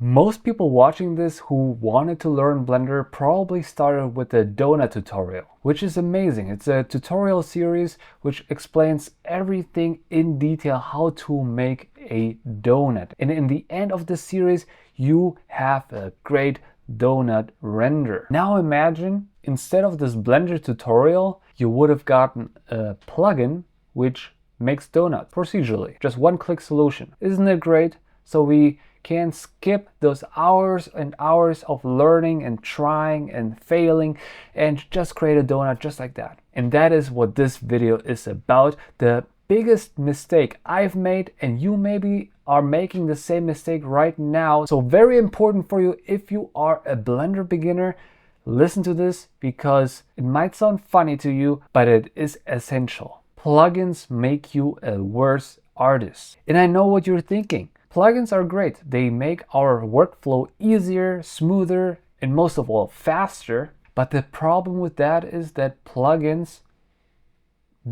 Most people watching this who wanted to learn Blender probably started with the donut tutorial, which is amazing. It's a tutorial series which explains everything in detail how to make a donut. And in the end of the series, you have a great donut render. Now imagine, instead of this Blender tutorial, you would have gotten a plugin which makes donuts procedurally. Just one-click solution. Isn't it great? So we can skip those hours and hours of learning and trying and failing and just create a donut just like that. And that is what this video is about. The biggest mistake I've made, and you maybe are making the same mistake right now. So very important for you, if you are a Blender beginner, listen to this because it might sound funny to you, but it is essential. Plugins make you a worse artist. And I know what you're thinking. Plugins are great. They make our workflow easier, smoother, and most of all, faster. But the problem with that is that plugins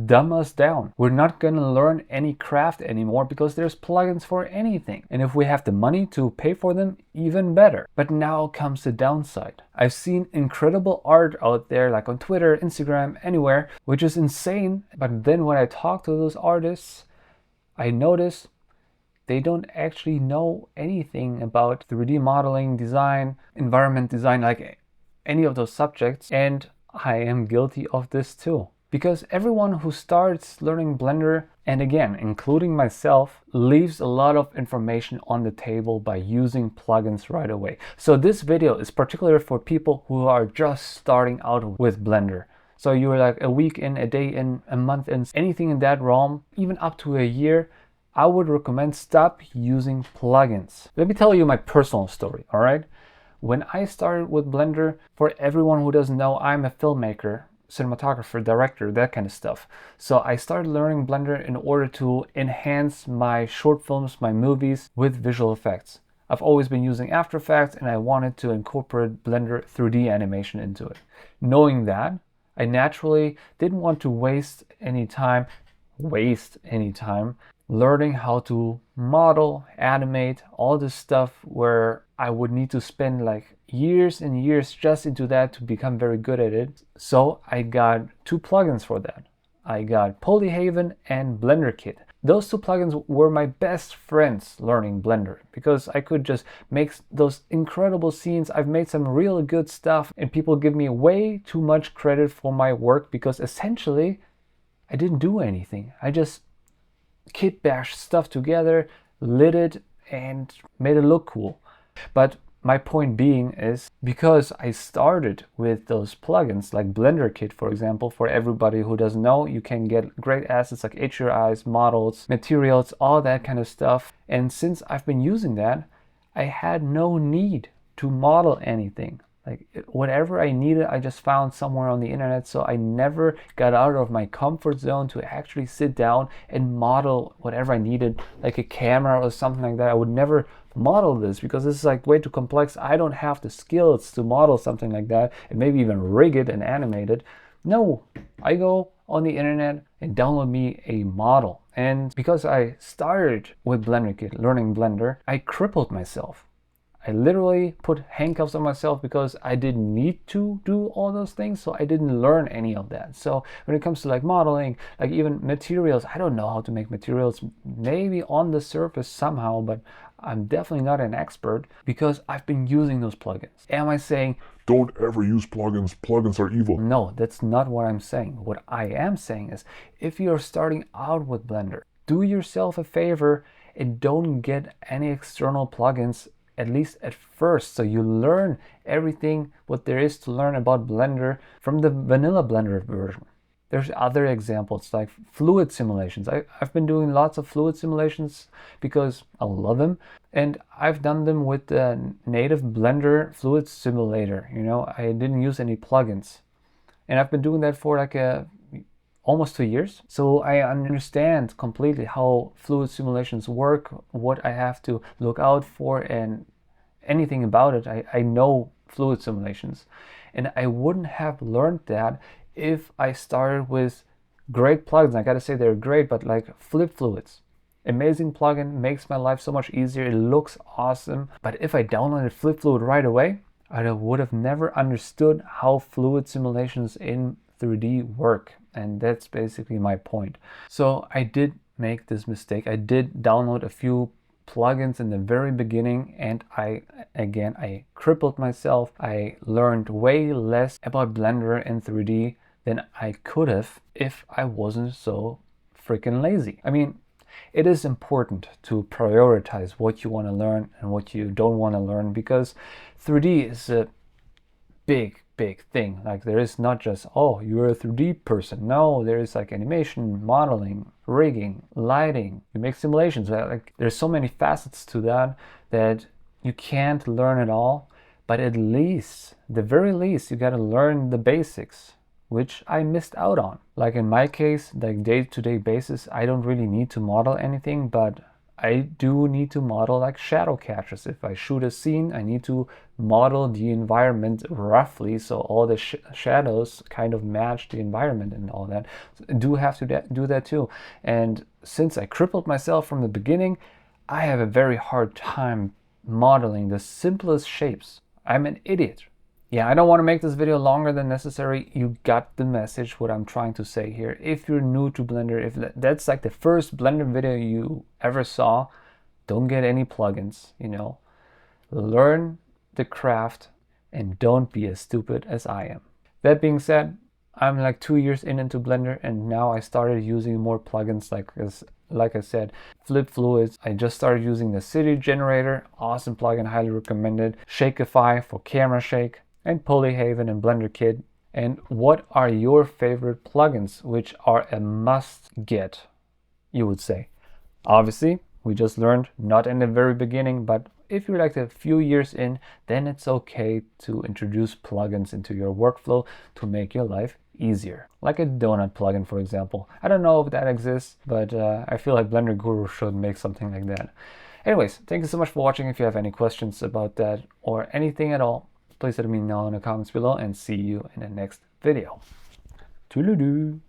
dumb us down. We're not going to learn any craft anymore because there's plugins for anything. And if we have the money to pay for them, even better. But now comes the downside. I've seen incredible art out there, like on Twitter, Instagram, anywhere, which is insane. But then when I talk to those artists, I notice they don't actually know anything about 3D modeling, design, environment design, like any of those subjects. And I am guilty of this too. Because everyone who starts learning Blender, and again, including myself, leaves a lot of information on the table by using plugins right away. So this video is particular for people who are just starting out with Blender. So you're like a week in, a day in, a month in, anything in that realm, even up to a year, I would recommend stop using plugins. Let me tell you my personal story, all right? When I started with Blender, for everyone who doesn't know, I'm a filmmaker, cinematographer, director, that kind of stuff. So I started learning Blender in order to enhance my short films, my movies with visual effects. I've always been using After Effects and I wanted to incorporate Blender 3D animation into it. Knowing that, I naturally didn't want to waste any time learning how to model, animate, all this stuff where I would need to spend like years and years just into that to become very good at it. So I got two plugins for that. I got Polyhaven and Blender Kit. Those two plugins were my best friends learning Blender because I could just make those incredible scenes. I've made some really good stuff and people give me way too much credit for my work because essentially I didn't do anything. I just kit bashed stuff together, lit it, and made it look cool. But my point being is, because I started with those plugins like Blender Kit, for example, for everybody who doesn't know, you can get great assets like HDRIs, models, materials, all that kind of stuff. And since I've been using that, I had no need to model anything. Like whatever I needed, I just found somewhere on the internet. So I never got out of my comfort zone to actually sit down and model whatever I needed, like a camera or something like that. I would never model this because this is like way too complex. I don't have the skills to model something like that and maybe even rig it and animate it. No, I go on the internet and download me a model. And because I started with Blender Kit, learning Blender, I crippled myself. I literally put handcuffs on myself because I didn't need to do all those things, so I didn't learn any of that. So when it comes to like modeling, like even materials, I don't know how to make materials, maybe on the surface somehow, but I'm definitely not an expert because I've been using those plugins. Am I saying don't ever use plugins, plugins are evil? No, that's not what I'm saying. What I am saying is, if you're starting out with Blender, do yourself a favor and don't get any external plugins, at least at first, so you learn everything what there is to learn about Blender from the vanilla Blender version. There's other examples like fluid simulations. I've been doing lots of fluid simulations because I love them, and I've done them with the native Blender fluid simulator. You know, I didn't use any plugins, and I've been doing that for like almost 2 years. So I understand completely how fluid simulations work, what I have to look out for, and anything about it. I know fluid simulations. And I wouldn't have learned that if I started with great plugins. I gotta say they're great, but like Flip Fluids amazing plugin, makes my life so much easier, it looks awesome. But if I downloaded Flip Fluid right away, I would have never understood how fluid simulations in 3D work. And that's basically my point. So I did make this mistake. I did download a few plugins in the very beginning, and I crippled myself. I learned way less about Blender in 3D than I could have if I wasn't so freaking lazy. I mean, it is important to prioritize what you want to learn and what you don't want to learn, because 3D is a big thing. Like, there is not just, oh, you're a 3D person. No, there is like animation, modeling, rigging, lighting, you make simulations. Like, there's so many facets to that you can't learn it all, but at least, the very least, you got to learn the basics, which I missed out on. Like in my case, like day-to-day basis, I don't really need to model anything, but I do need to model like shadow catches. If I shoot a scene, I need to model the environment roughly, so all the shadows kind of match the environment and all that. So I do have to do that too. And since I crippled myself from the beginning, I have a very hard time modeling the simplest shapes. I'm an idiot. Yeah, I don't want to make this video longer than necessary. You got the message, what I'm trying to say here. If you're new to Blender, if that's like the first Blender video you ever saw, don't get any plugins, you know. Learn the craft and don't be as stupid as I am. That being said, I'm like 2 years into Blender, and now I started using more plugins like I said, Flip Fluids. I just started using the City Generator, awesome plugin, highly recommended. Shakeify for camera shake, and Polyhaven and Blender Kit. And what are your favorite plugins which are a must get, you would say? Obviously, we just learned not in the very beginning, but if you're like a few years in, then it's okay to introduce plugins into your workflow to make your life easier. Like a donut plugin, for example. I don't know if that exists, but I feel like Blender Guru should make something like that. Anyways, thank you so much for watching. If you have any questions about that or anything at all, please let me know in the comments below, and see you in the next video. Toodaloo.